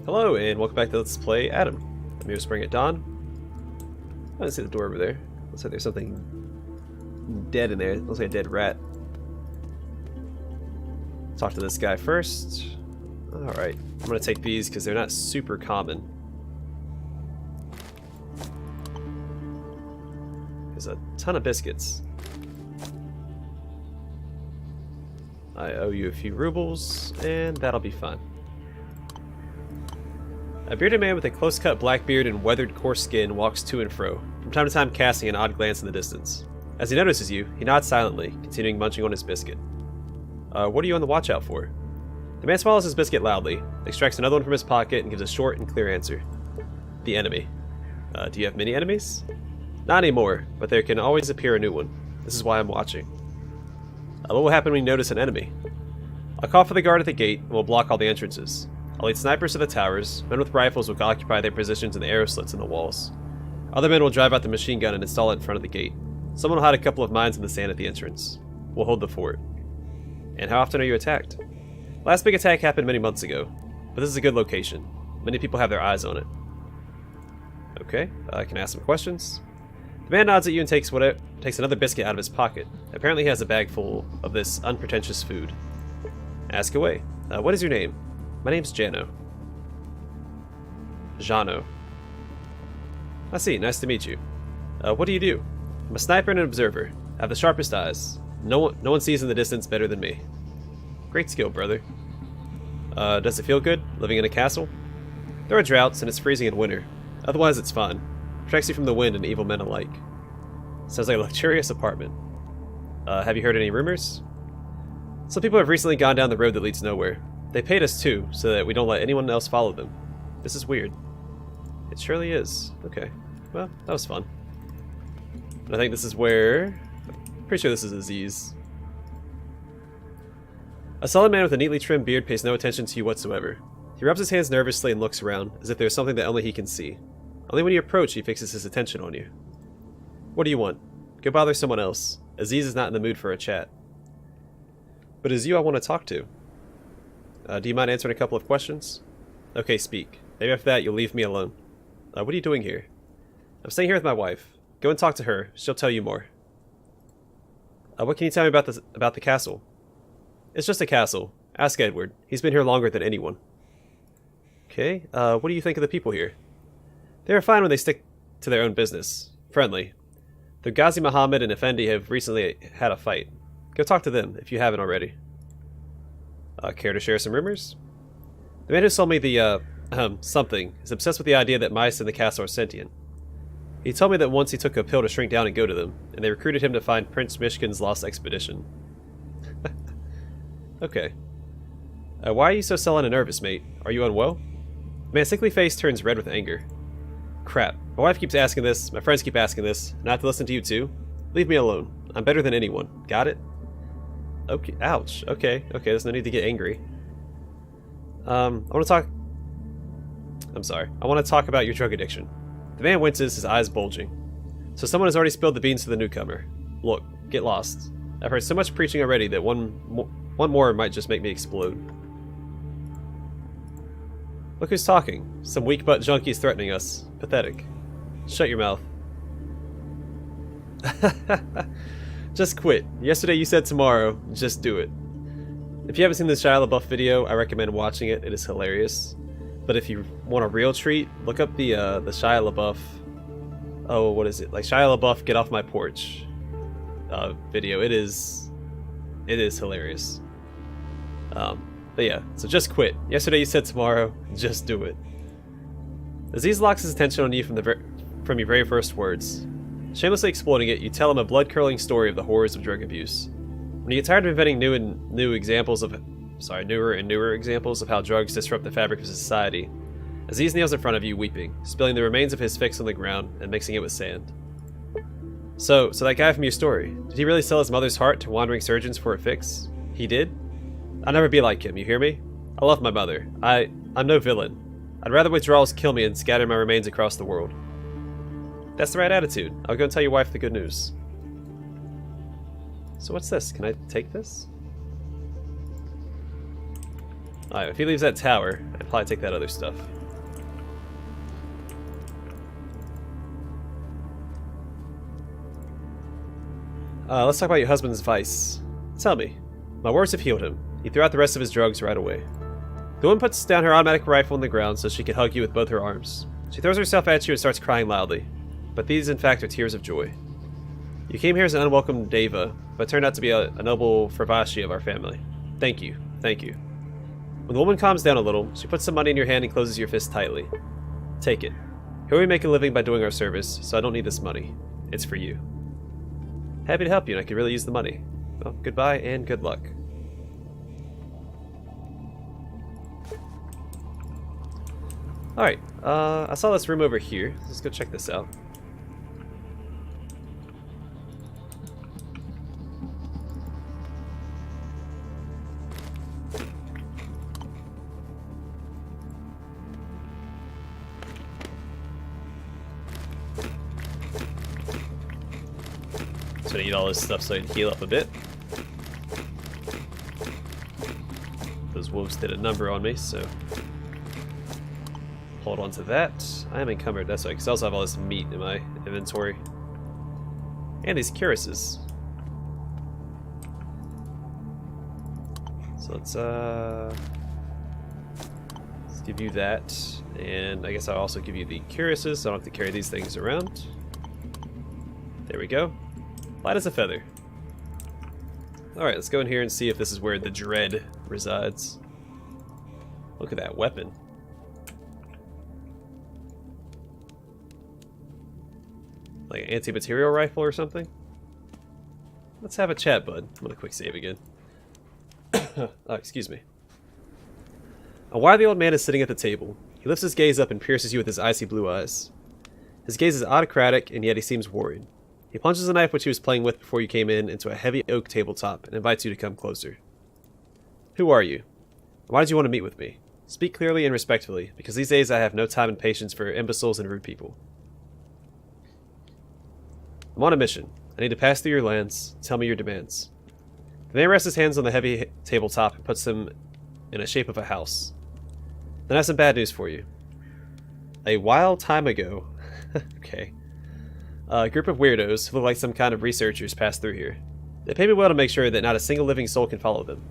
Hello, and welcome back to Let's Play Adam. I'm your BringItDon. I didn't see the door over there. Looks like there's something dead in there. Looks like a dead rat. Talk to this guy first. Alright, I'm gonna take these because they're not super common. There's a ton of biscuits. I owe you a few rubles, and that'll be fun. A bearded man with a close-cut black beard and weathered coarse skin walks to and fro, from time to time casting an odd glance in the distance. As he notices you, he nods silently, continuing munching on his biscuit. What are you on the watch out for? The man swallows his biscuit loudly, extracts another one from his pocket, and gives a short and clear answer. The enemy. Do you have many enemies? Not anymore, but there can always appear a new one. This is why I'm watching. What will happen when you notice an enemy? I'll call for the guard at the gate, and we'll block all the entrances. I'll lead snipers to the towers. Men with rifles will occupy their positions in the arrow slits in the walls. Other men will drive out the machine gun and install it in front of the gate. Someone will hide a couple of mines in the sand at the entrance. We'll hold the fort. And how often are you attacked? Last big attack happened many months ago, but this is a good location. Many people have their eyes on it. Okay, I can ask some questions. The man nods at you and takes another biscuit out of his pocket. Apparently he has a bag full of this unpretentious food. Ask away. What is your name? My name's Jano. Jano. I see, nice to meet you. What do you do? I'm a sniper and an observer. I have the sharpest eyes. No one sees in the distance better than me. Great skill, brother. Does it feel good, living in a castle? There are droughts, and it's freezing in winter. Otherwise, it's fun. Protects you from the wind and evil men alike. Sounds like a luxurious apartment. Have you heard any rumors? Some people have recently gone down the road that leads nowhere. They paid us too, so that we don't let anyone else follow them. This is weird. It surely is. Okay. Well, that was fun. And I think this is where... I'm pretty sure this is Aziz. A solid man with a neatly trimmed beard pays no attention to you whatsoever. He rubs his hands nervously and looks around, as if there's something that only he can see. Only when you approach, he fixes his attention on you. What do you want? Go bother someone else. Aziz is not in the mood for a chat. But it is you I want to talk to. Do you mind answering a couple of questions? Okay, speak. Maybe after that you'll leave me alone. What are you doing here? I'm staying here with my wife. Go and talk to her. She'll tell you more. What can you tell me about the castle? It's just a castle. Ask Edward. He's been here longer than anyone. Okay, what do you think of the people here? They are fine when they stick to their own business. Friendly. The Ghazi Muhammad and Effendi have recently had a fight. Go talk to them, if you haven't already. Care to share some rumors? The man who sold me the, something, is obsessed with the idea that mice in the castle are sentient. He told me that once he took a pill to shrink down and go to them, and they recruited him to find Prince Mishkin's lost expedition. Okay. Why are you so sullen and nervous, mate? Are you unwell? The man's sickly face turns red with anger. Crap. My wife keeps asking this, my friends keep asking this, and I have to listen to you too? Leave me alone. I'm better than anyone. Got it? Okay. Ouch. Okay. Okay, there's no need to get angry. I want to talk... I'm sorry. I want to talk about your drug addiction. The man winces, his eyes bulging. So someone has already spilled the beans to the newcomer. Look, get lost. I've heard so much preaching already that one more might just make me explode. Look who's talking. Some weak-butt junkies threatening us. Pathetic. Shut your mouth. Just quit. Yesterday you said tomorrow. Just do it. If you haven't seen the Shia LaBeouf video, I recommend watching it. It is hilarious. But if you want a real treat, look up the Shia LaBeouf... Oh, what is it? Like Shia LaBeouf, Get Off My Porch video. It is hilarious. But yeah, so just quit. Yesterday you said tomorrow. Just do it. Aziz locks his attention on you from your very first words. Shamelessly exploiting it, you tell him a blood-curdling story of the horrors of drug abuse. When you get tired of inventing newer and newer examples of how drugs disrupt the fabric of society, Aziz kneels in front of you, weeping, spilling the remains of his fix on the ground and mixing it with sand. So that guy from your story, did he really sell his mother's heart to wandering surgeons for a fix? He did? I'll never be like him, you hear me? I love my mother. I'm no villain. I'd rather withdrawals kill me and scatter my remains across the world. That's the right attitude. I'll go and tell your wife the good news. So what's this? Can I take this? Alright, if he leaves that tower, I'd probably take that other stuff. Let's talk about your husband's vice. Tell me. My words have healed him. He threw out the rest of his drugs right away. The woman puts down her automatic rifle on the ground so she can hug you with both her arms. She throws herself at you and starts crying loudly. But these, in fact, are tears of joy. You came here as an unwelcome Deva, but turned out to be a noble Fravashi of our family. Thank you. Thank you. When the woman calms down a little, she puts some money in your hand and closes your fist tightly. Take it. Here we make a living by doing our service, so I don't need this money. It's for you. Happy to help you, and I could really use the money. Well, goodbye and good luck. Alright, I saw this room over here. Let's go check this out. Just gonna eat all this stuff so I can heal up a bit. Those wolves did a number on me, so hold on to that. I am encumbered, that's right, because I also have all this meat in my inventory. And these cuirasses. So let's give you that. And I guess I'll also give you the cuirasses, so I don't have to carry these things around. There we go. Light as a feather. Alright, let's go in here and see if this is where the dread resides. Look at that weapon. Like an anti-material rifle or something? Let's have a chat, bud. I'm gonna quick save again. Oh, excuse me. A wily old man is sitting at the table. He lifts his gaze up and pierces you with his icy blue eyes. His gaze is autocratic, and yet he seems worried. He plunges the knife which he was playing with before you came in into a heavy oak tabletop and invites you to come closer. Who are you? Why did you want to meet with me? Speak clearly and respectfully, because these days I have no time and patience for imbeciles and rude people. I'm on a mission. I need to pass through your lands. Tell me your demands. The man rests his hands on the heavy tabletop and puts them in a shape of a house. Then I have some bad news for you. A while time ago, okay, a group of weirdos who look like some kind of researchers passed through here. They pay me well to make sure that not a single living soul can follow them.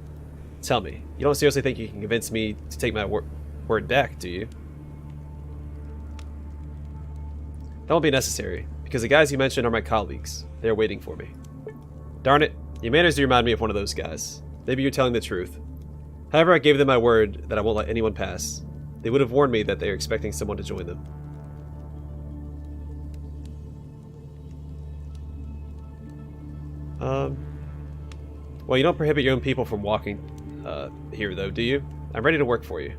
Tell me, you don't seriously think you can convince me to take my word back, do you? That won't be necessary, because the guys you mentioned are my colleagues. They are waiting for me. Darn it, your manners do remind me of one of those guys. Maybe you're telling the truth. However, I gave them my word that I won't let anyone pass. They would have warned me that they are expecting someone to join them. Well, you don't prohibit your own people from walking here, though, do you? I'm ready to work for you.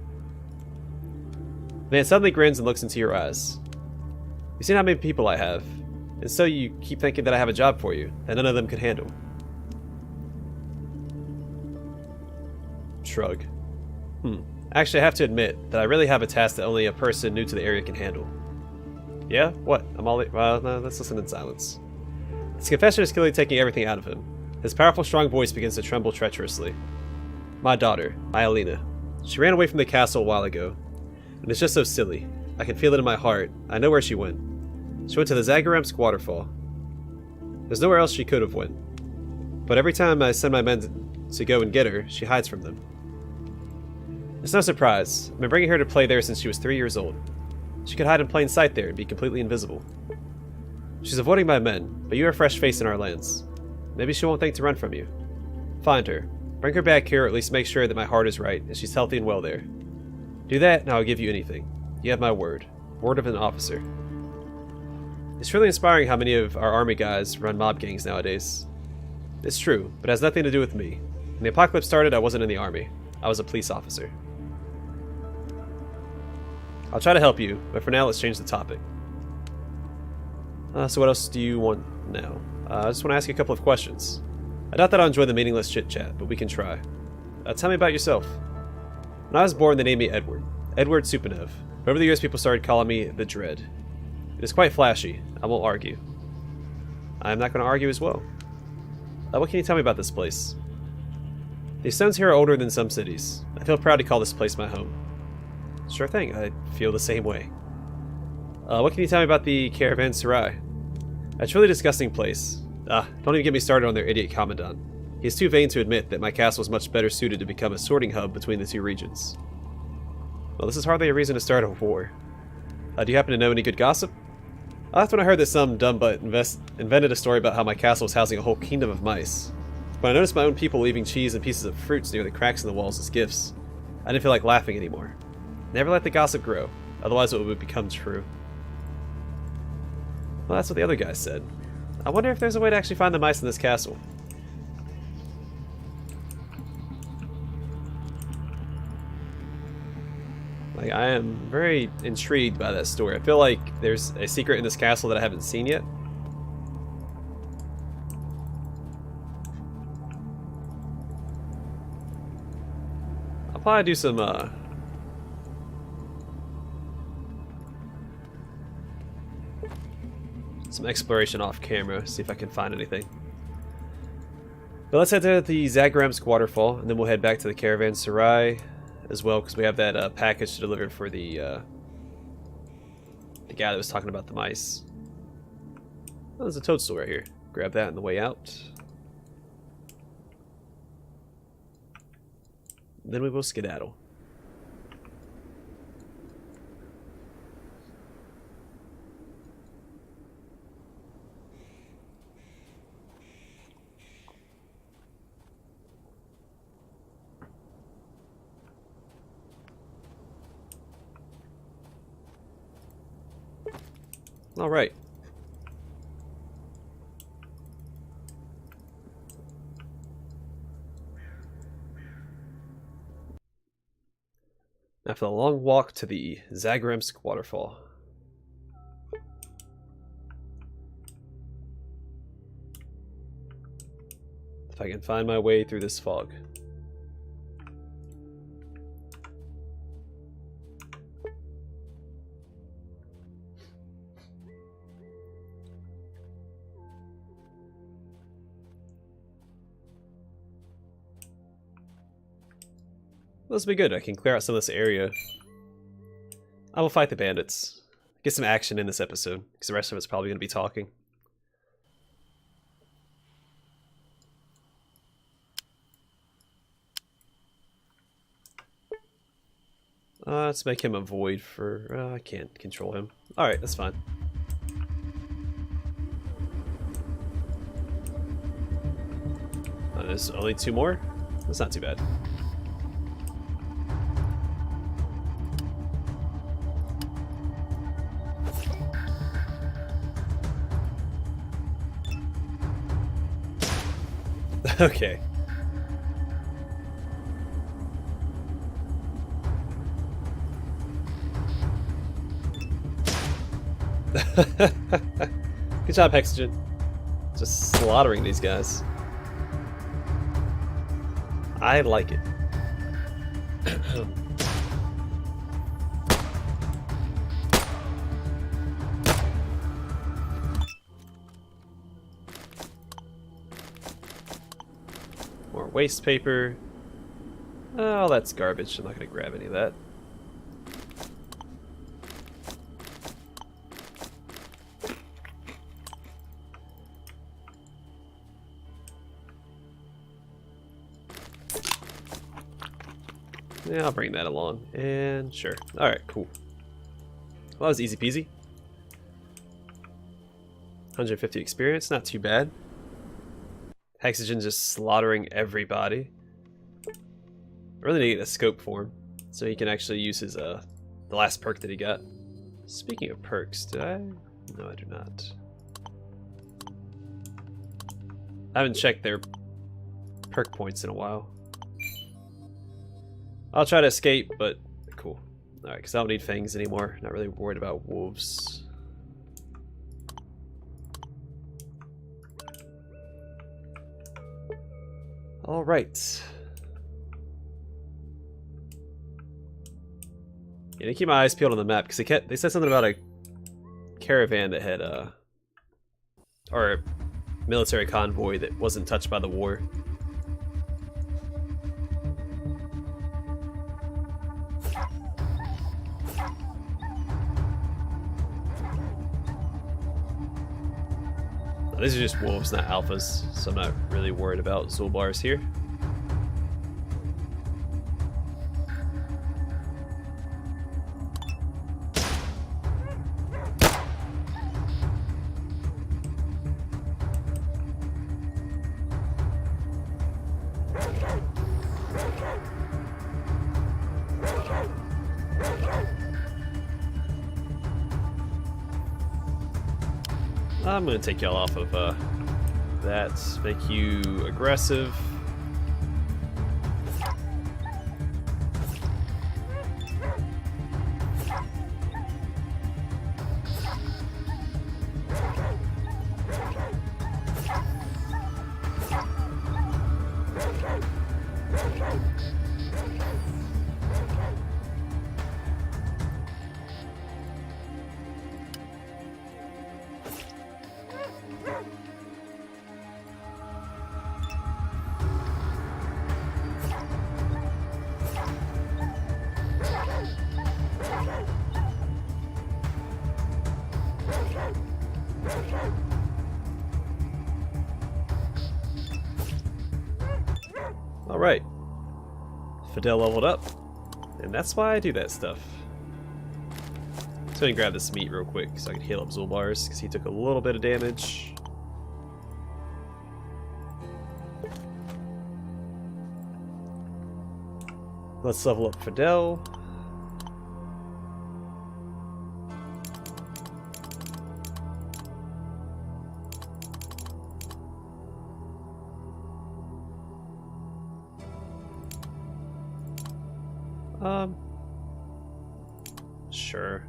The man suddenly grins and looks into your eyes. You've seen how many people I have, and so you keep thinking that I have a job for you, that none of them could handle. Shrug. Actually, I have to admit that I really have a task that only a person new to the area can handle. Yeah? What? Well, no, let's listen in silence. His confession is clearly taking everything out of him. His powerful, strong voice begins to tremble treacherously. My daughter, Myelina. She ran away from the castle a while ago. And it's just so silly. I can feel it in my heart. I know where she went. She went to the Zagoremsk waterfall. There's nowhere else she could have went. But every time I send my men to go and get her, she hides from them. It's no surprise. I've been bringing her to play there since she was 3 years old. She could hide in plain sight there and be completely invisible. She's avoiding my men, but you are a fresh face in our lands. Maybe she won't think to run from you. Find her. Bring her back here, or at least make sure that my heart is right, and she's healthy and well there. Do that, and I'll give you anything. You have my word. Word of an officer. It's truly inspiring how many of our army guys run mob gangs nowadays. It's true, but it has nothing to do with me. When the apocalypse started, I wasn't in the army. I was a police officer. I'll try to help you, but for now let's change the topic. So what else do you want now? I just want to ask you a couple of questions. I doubt that I'll enjoy the meaningless chit-chat, but we can try. Tell me about yourself. When I was born, they named me Edward. Edward Supanev. But over the years, people started calling me the Dread. It is quite flashy. I won't argue. I'm not going to argue as well. What can you tell me about this place? These stones here are older than some cities. I feel proud to call this place my home. Sure thing, I feel the same way. What can you tell me about the caravanserai? A truly disgusting place. Don't even get me started on their idiot commandant. He's too vain to admit that my castle is much better suited to become a sorting hub between the two regions. Well, this is hardly a reason to start a war. Do you happen to know any good gossip? That's when I heard that some dumb butt invented a story about how my castle was housing a whole kingdom of mice. When I noticed my own people leaving cheese and pieces of fruits near the cracks in the walls as gifts, I didn't feel like laughing anymore. Never let the gossip grow, otherwise it would become true. Well, that's what the other guy said. I wonder if there's a way to actually find the mice in this castle. Like, I am very intrigued by that story. I feel like there's a secret in this castle that I haven't seen yet. I'll probably do some exploration off camera, see if I can find anything. But let's head to the Zagramsk waterfall, and then we'll head back to the caravanserai as well, because we have that package to deliver for the guy that was talking about the mice. Oh, there's a toadstool right here. Grab that on the way out. Then we will skedaddle. All right. Now for the long walk to the Zagramsk waterfall. If I can find my way through this fog. This will be good. I can clear out some of this area. I will fight the bandits. Get some action in this episode, because the rest of it's probably going to be talking. Let's make him a void for... I can't control him. Alright, that's fine. There's only 2 more? That's not too bad. Okay. Good job, Hexagen. Just slaughtering these guys. I like it. More waste paper. Oh, that's garbage. I'm not going to grab any of that. Yeah, I'll bring that along. And sure. Alright, cool. Well, that was easy peasy. 150 experience, not too bad. Hexagen just slaughtering everybody. I really need a scope for him, so he can actually use his the last perk that he got. Speaking of perks, did I? No, I do not. I haven't checked their perk points in a while. I'll try to escape, but cool. Alright, because I don't need fangs anymore. Not really worried about wolves. Alright. Yeah, I keep my eyes peeled on the map, because they said something about a caravan that had or a military convoy that wasn't touched by the war. These are just wolves, not alphas, so I'm not really worried about Zulbars here. I'm going to take y'all off of that, make you aggressive. Alright. Fidel leveled up. And that's why I do that stuff. So I'm gonna grab this meat real quick so I can heal up Zulbars, because he took a little bit of damage. Let's level up Fidel. Sure.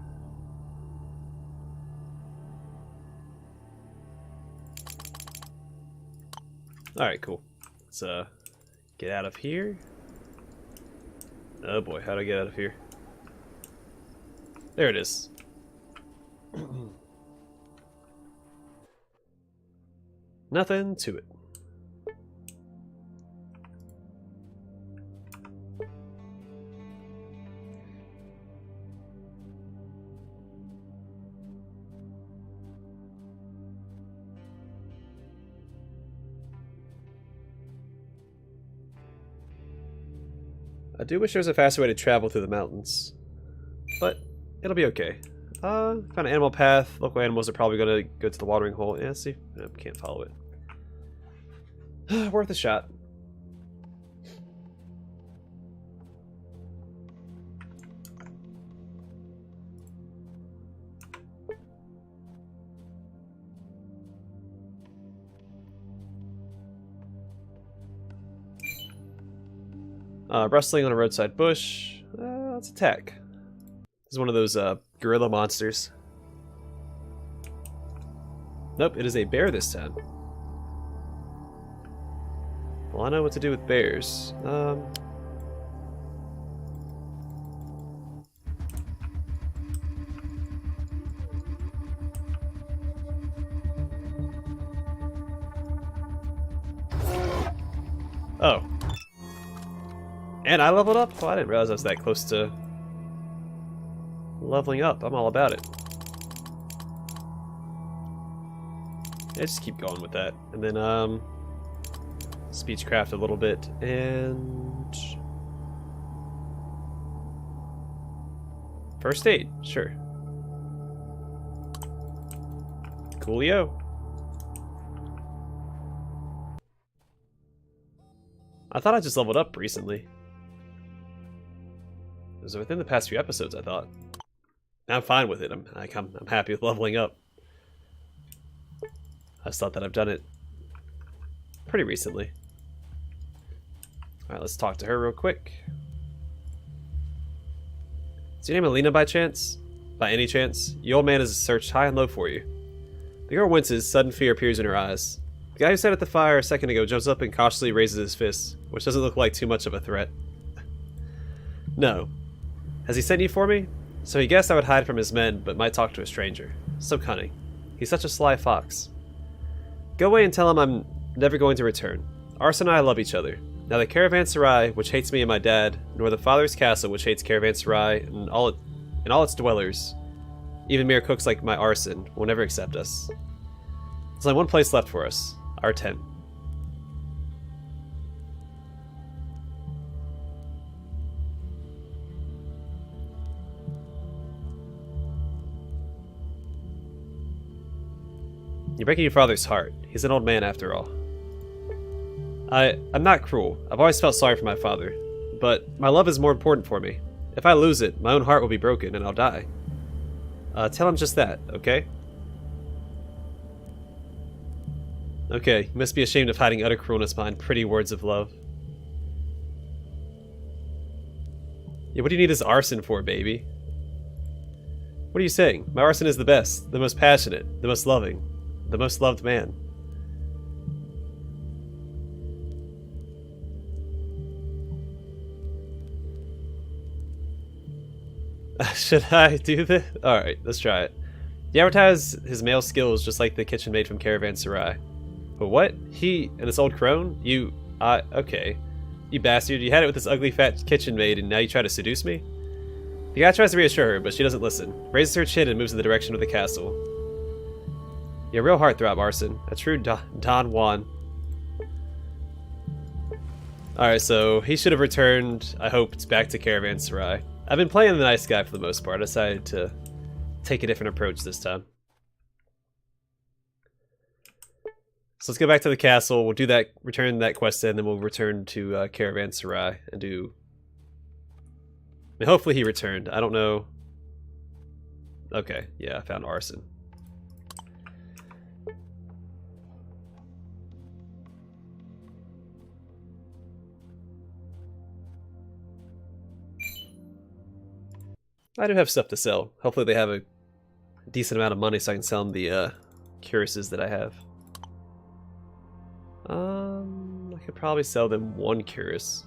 Alright, cool. Let's get out of here. Oh boy, how do I get out of here? There it is. Nothing to it. I do wish there was a faster way to travel through the mountains, but it'll be okay. Found an animal path. Local animals are probably gonna go to the watering hole. Yeah, see, nope, can't follow it. Worth a shot. Rustling on a roadside bush. Let's attack. This is one of those gorilla monsters. Nope, it is a bear this time. Well, I know what to do with bears. Oh. And I leveled up? Oh, I didn't realize I was that close to leveling up. I'm all about it. Yeah, just keep going with that. And then, speechcraft a little bit, and first aid, sure. Coolio. I thought I just leveled up recently. It was within the past few episodes, I thought. I'm fine with it. I'm happy with leveling up. I just thought that I've done it pretty recently. Alright, let's talk to her real quick. Is your name Alina by chance? By any chance? The old man has searched high and low for you. The girl winces, sudden fear appears in her eyes. The guy who sat at the fire a second ago jumps up and cautiously raises his fist, which doesn't look like too much of a threat. No. Has he sent you for me? So he guessed I would hide from his men, but might talk to a stranger. So cunning. He's such a sly fox. Go away and tell him I'm never going to return. Arson and I love each other. Neither Caravanserai, which hates me and my dad, nor the Father's Castle, which hates Caravanserai and all its dwellers, even mere cooks like my Arson, will never accept us. There's only one place left for us. Our tent. You're breaking your father's heart. He's an old man after all. I'm not cruel. I've always felt sorry for my father. But my love is more important for me. If I lose it, my own heart will be broken and I'll die. Tell him just that, okay? Okay, you must be ashamed of hiding utter cruelness behind pretty words of love. Yeah, what do you need this arson for, baby? What are you saying? My arson is the best, the most passionate, the most loving, the most loved man. Should I do this? Alright, let's try it. He advertised his male skills just like the kitchen maid from Caravanserai. But what? He and this old crone? You... okay. You bastard, you had it with this ugly fat kitchen maid and now you try to seduce me? The guy tries to reassure her, but she doesn't listen. Raises her chin and moves in the direction of the castle. You're a real heartthrob, Arson. A true Don Juan. Alright, so he should have returned, I hoped, back to Caravanserai. I've been playing the nice guy for the most part. I decided to take a different approach this time. So let's go back to the castle. We'll do that, return that quest in, then we'll return to Caravanserai and do... I mean, hopefully he returned. I don't know. Okay, yeah, I found Arson. I do have stuff to sell. Hopefully they have a decent amount of money so I can sell them the cuirasses that I have. I could probably sell them one cuirass.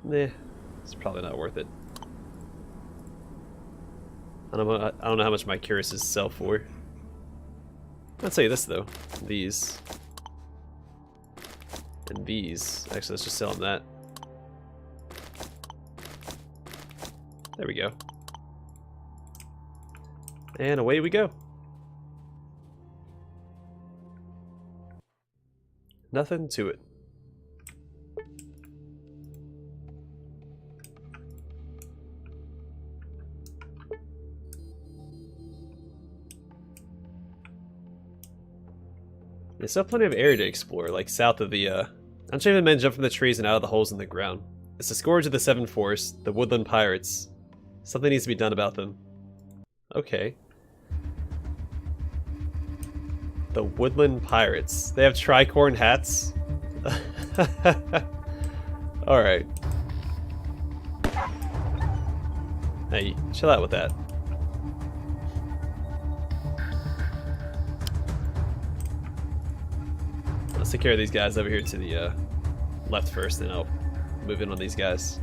Nah, it's probably not worth it. I don't know how much my cuirasses sell for. I'll tell you this though. These. And these. Actually, let's just sell them that. There we go. And away we go. Nothing to it. There's still plenty of area to explore, like south of the, unshaven men jump from the trees and out of the holes in the ground. It's the scourge of the Seven Forests, the woodland pirates. Something needs to be done about them. Okay. The woodland pirates. They have tricorn hats? Alright. Hey, chill out with that. Let's take care of these guys over here to the left first, then I'll move in on these guys.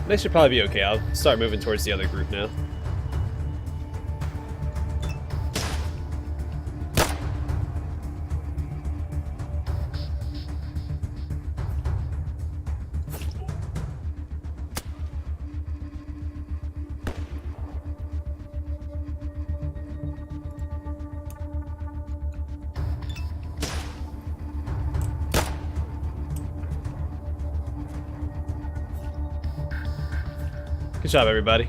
They should probably be okay. I'll start moving towards the other group now. Good job, everybody.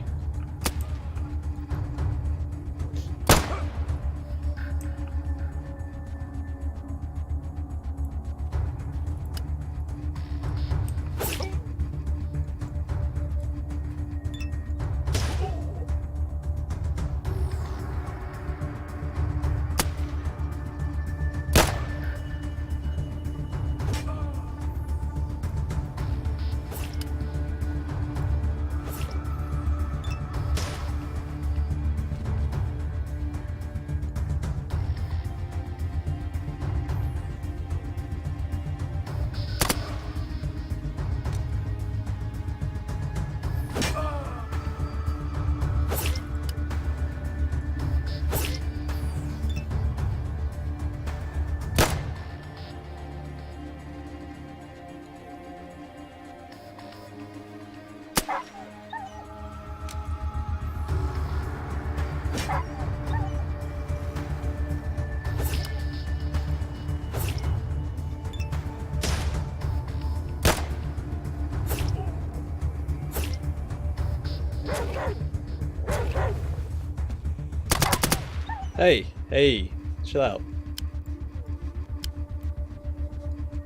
Hey, hey, chill out.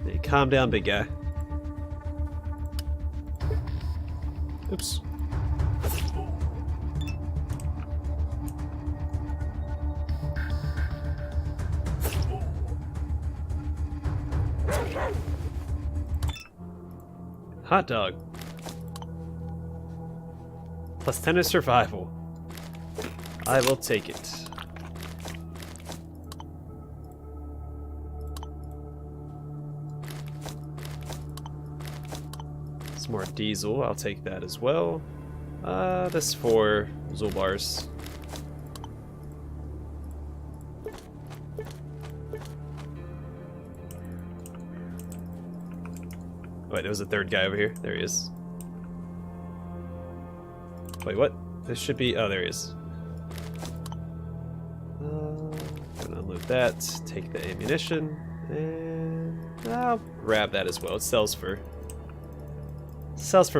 Hey, calm down, big guy. Oops. Hot dog. Plus 10 is survival. I will take it. Some more diesel, I'll take that as well. This for Zulbars. Wait, there was a third guy over here. There he is. Wait, what? This should be... Oh, there he is. Gonna unload that. Take the ammunition. And I'll grab that as well. It sells for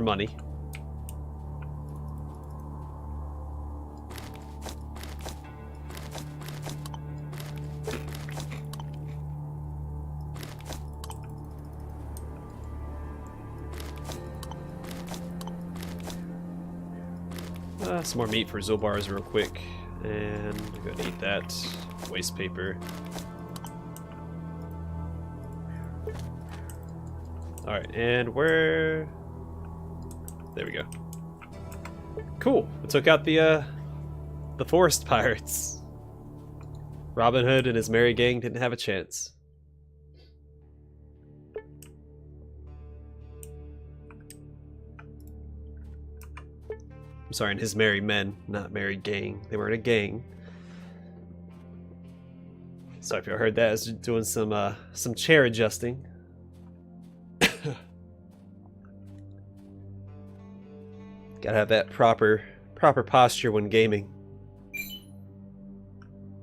money. Some more meat for Zulbars real quick. And I'm gonna eat that. Waste paper. Alright, and where... There we go. Cool. We took out the forest pirates. Robin Hood and his merry gang didn't have a chance. I'm sorry, and his merry men, not merry gang. They weren't a gang. Sorry if you heard that. I was doing some chair adjusting. Gotta have that proper posture when gaming.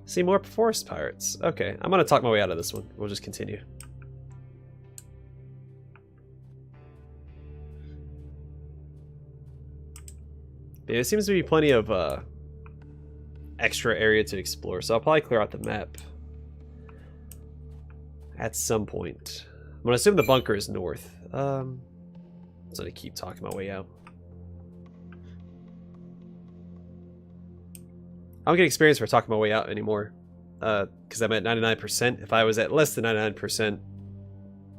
See more forest pirates. Okay, I'm gonna talk my way out of this one. We'll just continue. Yeah, there seems to be plenty of extra area to explore, so I'll probably clear out the map at some point. I'm gonna assume the bunker is north. So I keep talking my way out. I don't get experience for talking my way out anymore, because I'm at 99%. If I was at less than 99%,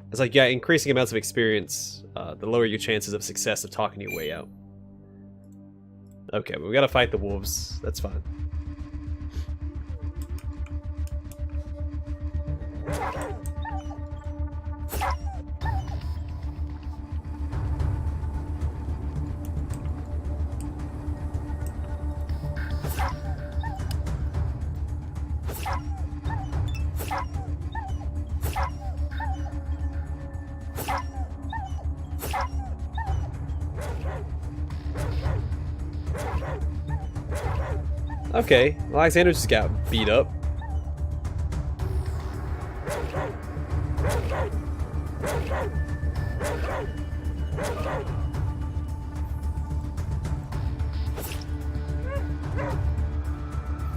it's like, yeah, increasing amounts of experience, the lower your chances of success of talking your way out. Okay, but we gotta fight the wolves. That's fine. Okay, well, Alexander just got beat up.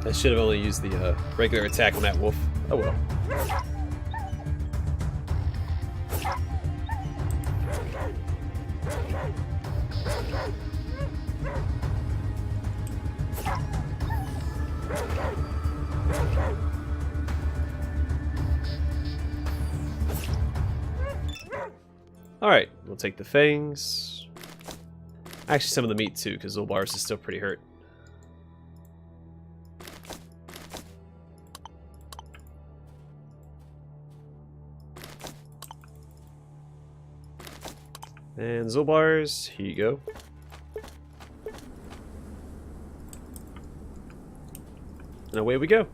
I should have only used the regular attack on that wolf. Oh well. Alright, we'll take the fangs. Actually, some of the meat too, because Zulbars is still pretty hurt. And Zulbars, here you go. And away we go.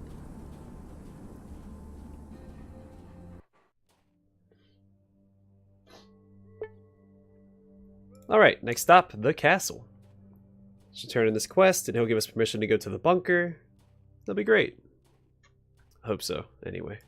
Alright, next stop, the castle. Should turn in this quest and he'll give us permission to go to the bunker. That'll be great. I hope so, anyway.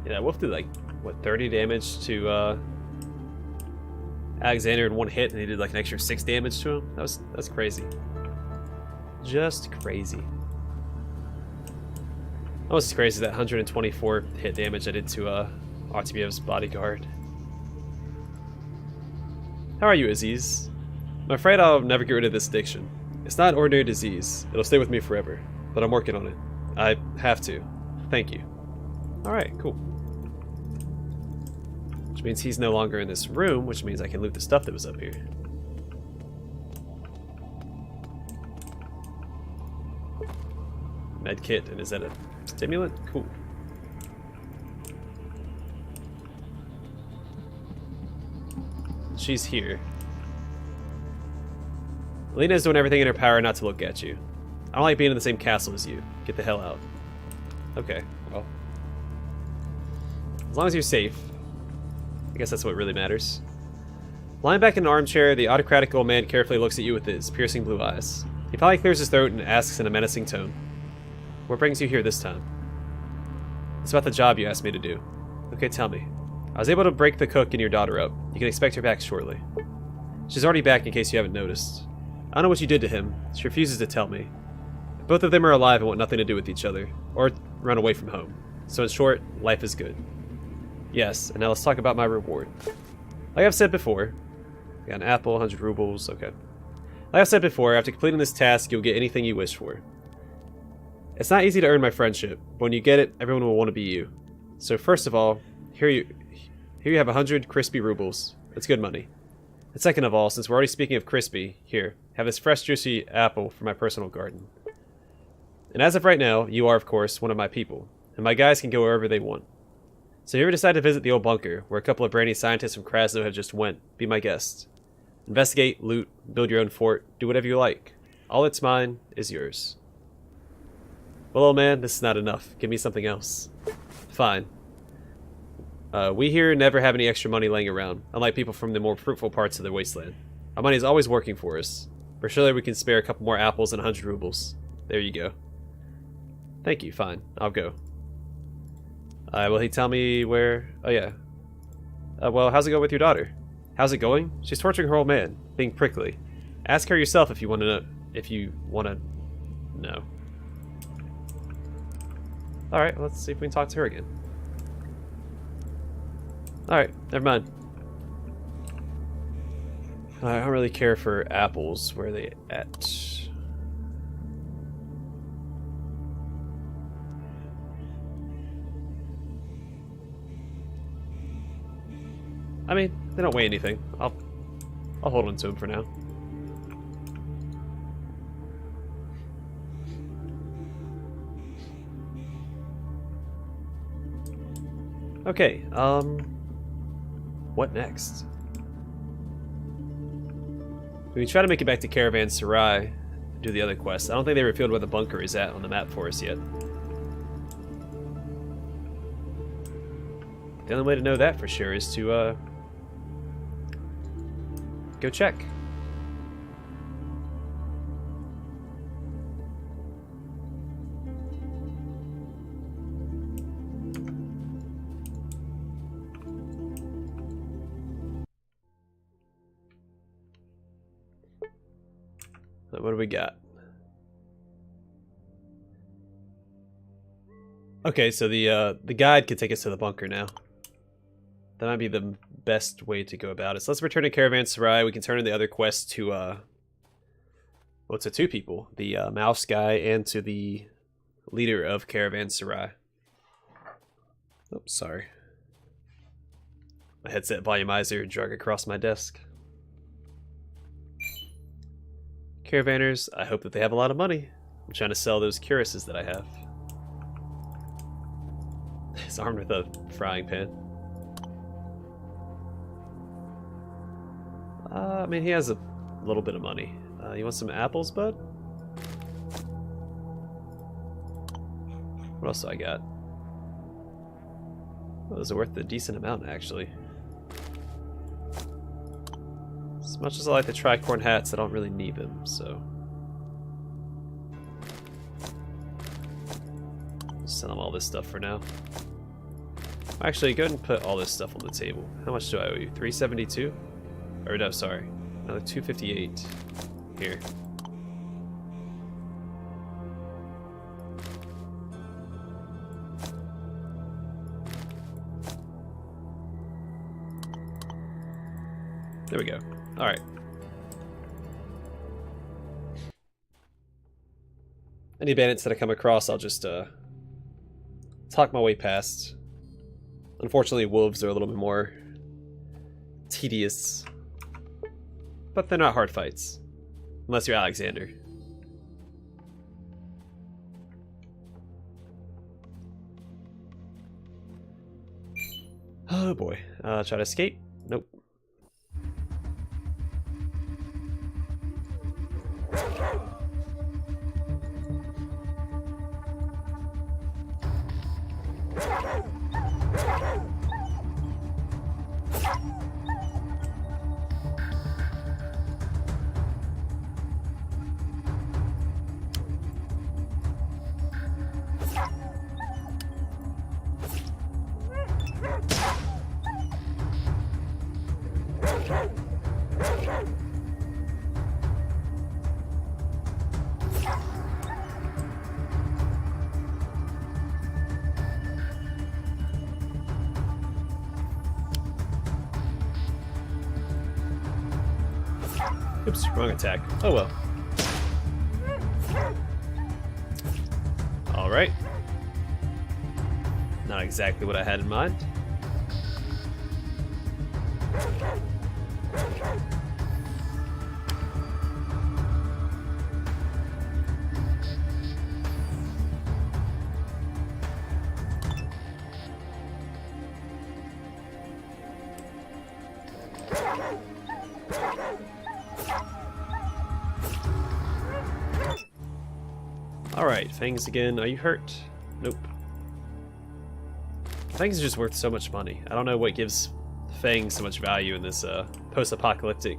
Yeah, Wolf did like, what, 30 damage to Alexander in one hit, and he did like an extra 6 damage to him. That's crazy. Just crazy. Almost as crazy as that 124 hit damage I did to Artemyev's bodyguard. How are you, Aziz? I'm afraid I'll never get rid of this addiction. It's not an ordinary disease. It'll stay with me forever. But I'm working on it. I have to. Thank you. Alright, cool. Which means he's no longer in this room, which means I can loot the stuff that was up here. Medkit, and is that a stimulant? Cool. She's here. Lena's doing everything in her power not to look at you. I don't like being in the same castle as you. Get the hell out. Okay, well. As long as you're safe. I guess that's what really matters. Lying back in an armchair, the autocratic old man carefully looks at you with his piercing blue eyes. He finally clears his throat and asks in a menacing tone, "What brings you here this time?" "It's about the job you asked me to do." "Okay, tell me." "I was able to break the cook and your daughter up. You can expect her back shortly." "She's already back in case you haven't noticed. I don't know what you did to him. She refuses to tell me. Both of them are alive and want nothing to do with each other, or run away from home. So in short, life is good." "Yes, and now let's talk about my reward. Like I've said before," I got an apple, 100 rubles, okay. "Like I've said before, after completing this task, you'll get anything you wish for. It's not easy to earn my friendship, but when you get it, everyone will want to be you. So first of all, here you have 100 crispy rubles. It's good money. And second of all, since we're already speaking of crispy, here, have this fresh juicy apple from my personal garden. And as of right now, you are, of course, one of my people, and my guys can go wherever they want. So if you ever decide to visit the old bunker, where a couple of brainy scientists from Krasno have just went, be my guest. Investigate, loot, build your own fort, do whatever you like. All that's mine is yours." "Well, old man, this is not enough. Give me something else." "Fine. We here never have any extra money laying around, unlike people from the more fruitful parts of the wasteland. Our money is always working for us. For surely we can spare a couple more apples and 100 rubles. There you go." "Thank you, fine. I'll go." Will he tell me where... Oh, yeah. Well, how's it go with your daughter?" "How's it going? She's torturing her old man, being prickly. Ask her yourself if you want to know. If you want to know." Alright, let's see if we can talk to her again. Alright, never mind. I don't really care for apples. Where are they at? I mean, they don't weigh anything. I'll hold on to them for now. Okay, what next? We can try to make it back to Caravan Sarai, do the other quests. I don't think they revealed where the bunker is at on the map for us yet. The only way to know that for sure is to, go check. What do we got? Okay, so the guide can take us to the bunker now. That might be the best way to go about it. So let's return to Caravan Sarai. We can turn in the other quest to, well, to 2 people. The mouse guy and to the leader of Caravan Sarai. Oops, sorry. My headset volumizer drug across my desk. Caravanners, I hope that they have a lot of money. I'm trying to sell those cuirasses that I have. He's armed with a frying pan. I mean, he has a little bit of money. You want some apples, bud? What else do I got? Well, those are worth a decent amount, actually. As much as I like the tricorn hats, I don't really need them, so... I'll sell them all this stuff for now. Actually, go ahead and put all this stuff on the table. How much do I owe you? 372? Or no, sorry. Another 258. Here. There we go. Alright. Any bandits that I come across, I'll just talk my way past. Unfortunately, wolves are a little bit more tedious. But they're not hard fights. Unless you're Alexander. Oh boy. Try to escape? Nope. Oops, wrong attack. Oh well. Alright. Not exactly what I had in mind. Alright, Fangs again. Are you hurt? Nope. Fangs is just worth so much money. I don't know what gives Fangs so much value in this post-apocalyptic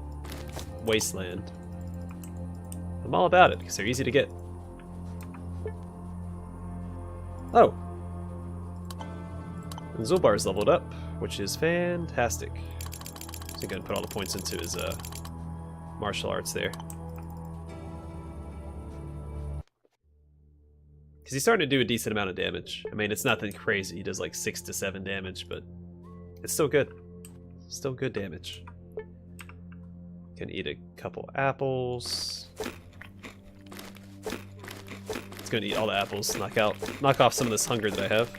wasteland. I'm all about it, because they're easy to get. Oh! And Zulbar's leveled up, which is fantastic. So I'm going to put all the points into his martial arts there. Because he's starting to do a decent amount of damage. I mean, it's nothing crazy. He does like 6 to 7 damage, but it's still good. Still good damage. Can eat a couple apples. It's gonna eat all the apples. Knock off some of this hunger that I have.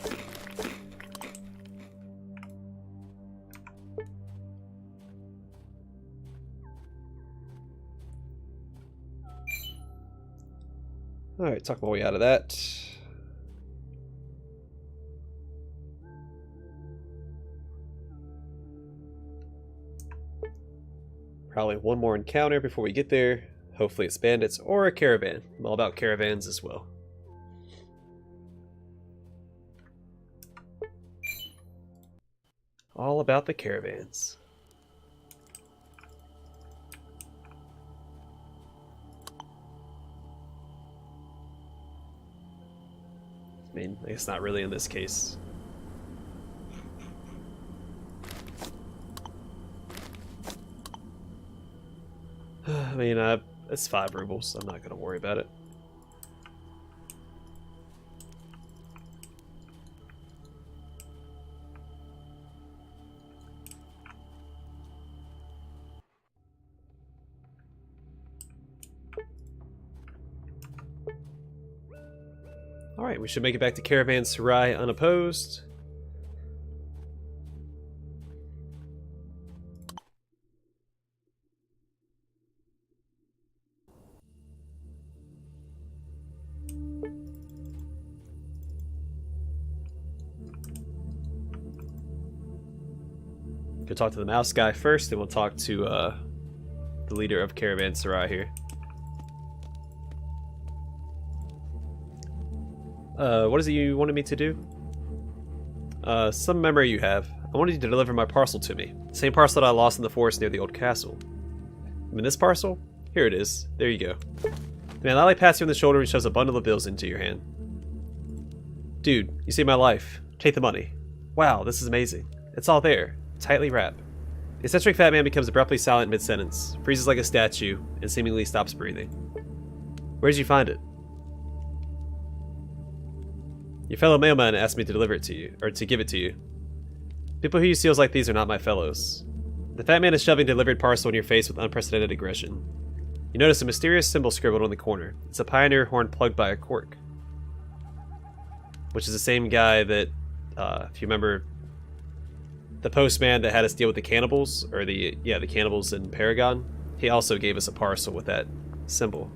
Alright, talk my way out of that. Probably one more encounter before we get there. Hopefully it's bandits or a caravan. I'm all about caravans as well. All about the caravans. I mean, I guess not really in this case. I mean, it's 5 rubles, so I'm not going to worry about it. Alright, we should make it back to Caravanserai unopposed. Go talk to the mouse guy first, then we'll talk to the leader of Caravanserai here. What is it you wanted me to do? Some memory you have. I wanted you to deliver my parcel to me. Same parcel that I lost in the forest near the old castle. I mean, this parcel? Here it is. There you go. The man loudly pats you on the shoulder and shoves a bundle of bills into your hand. Dude, you saved my life. Take the money. Wow, this is amazing. It's all there, tightly wrapped. The eccentric fat man becomes abruptly silent mid-sentence, freezes like a statue, and seemingly stops breathing. Where did you find it? Your fellow mailman asked me to deliver it to you, or to give it to you. People who use seals like these are not my fellows. The fat man is shoving delivered parcel in your face with unprecedented aggression. You notice a mysterious symbol scribbled on the corner. It's a pioneer horn plugged by a cork. Which is the same guy that, if you remember, the postman that had us deal with the cannibals, or the cannibals in Paragon, he also gave us a parcel with that symbol.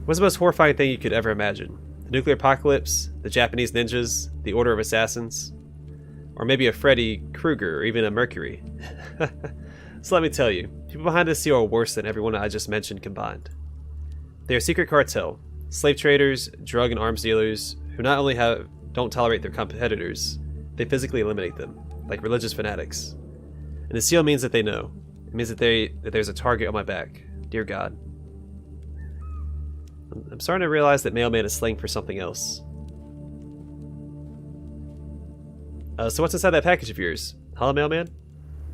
What's the most horrifying thing you could ever imagine? The nuclear apocalypse, the Japanese ninjas, the Order of Assassins, or maybe a Freddy Krueger, or even a Mercury. So let me tell you, people behind this seal are worse than everyone I just mentioned combined. They are a secret cartel, slave traders, drug and arms dealers, who not only don't tolerate their competitors, they physically eliminate them, like religious fanatics. And the seal means that they know. It means that there's a target on my back. Dear God. I'm starting to realize that mailman is slang for something else. So what's inside that package of yours? Hello, mailman?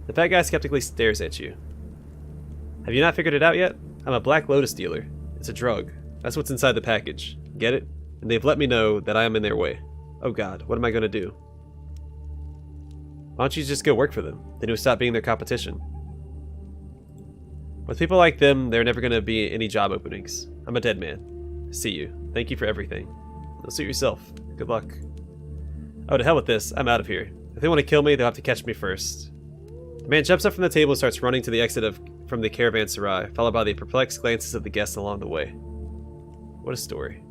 The fat guy skeptically stares at you. Have you not figured it out yet? I'm a Black Lotus dealer. It's a drug. That's what's inside the package. Get it? And they've let me know that I am in their way. Oh God, what am I going to do? Why don't you just go work for them? Then you'll stop being their competition. With people like them, there are never going to be any job openings. I'm a dead man. See you. Thank you for everything. Now suit yourself. Good luck. Oh, to hell with this. I'm out of here. If they want to kill me, they'll have to catch me first. The man jumps up from the table and starts running to the exit from the caravanserai, followed by the perplexed glances of the guests along the way. What a story.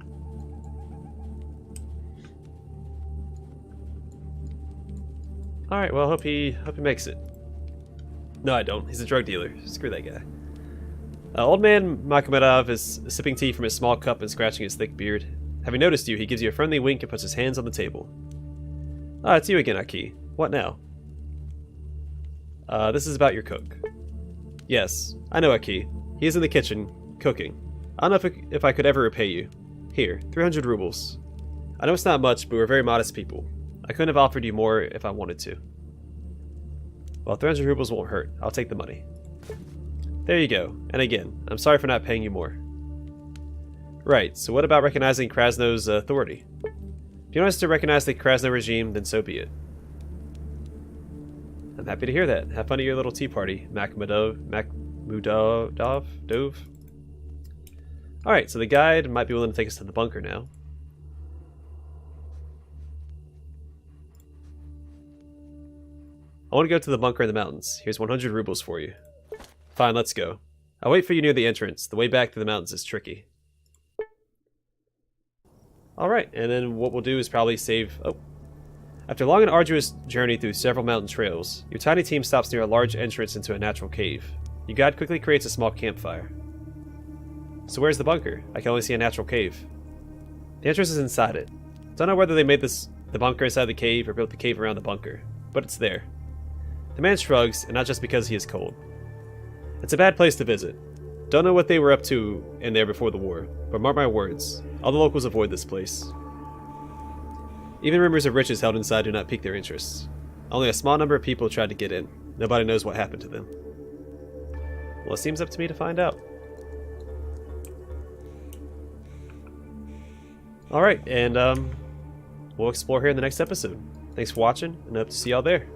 Alright, well, hope he makes it. No, I don't. He's a drug dealer. Screw that guy. Old man Makhmedov is sipping tea from his small cup and scratching his thick beard. Having noticed you, he gives you a friendly wink and puts his hands on the table. Ah, it's you again, Aki. What now? This is about your cook. Yes, I know Aki. He is in the kitchen, cooking. I don't know if I could ever repay you. Here, 300 rubles. I know it's not much, but we're very modest people. I couldn't have offered you more if I wanted to. Well, 300 rubles won't hurt. I'll take the money. There you go. And again, I'm sorry for not paying you more. Right, so what about recognizing Krasno's authority? If you want us to recognize the Krasno regime, then so be it. I'm happy to hear that. Have fun at your little tea party, Dove. Alright, so the guide might be willing to take us to the bunker now. I want to go to the bunker in the mountains. Here's 100 rubles for you. Fine, let's go. I'll wait for you near the entrance. The way back to the mountains is tricky. Alright, and then what we'll do is probably save... Oh. After a long and arduous journey through several mountain trails, your tiny team stops near a large entrance into a natural cave. Your guide quickly creates a small campfire. So where's the bunker? I can only see a natural cave. The entrance is inside it. Don't know whether they made the bunker inside the cave or built the cave around the bunker, but it's there. The man shrugs, and not just because he is cold. It's a bad place to visit. Don't know what they were up to in there before the war, but mark my words, all the locals avoid this place. Even rumors of riches held inside do not pique their interests. Only a small number of people tried to get in. Nobody knows what happened to them. Well, it seems up to me to find out. Alright, and we'll explore here in the next episode. Thanks for watching, and I hope to see y'all there.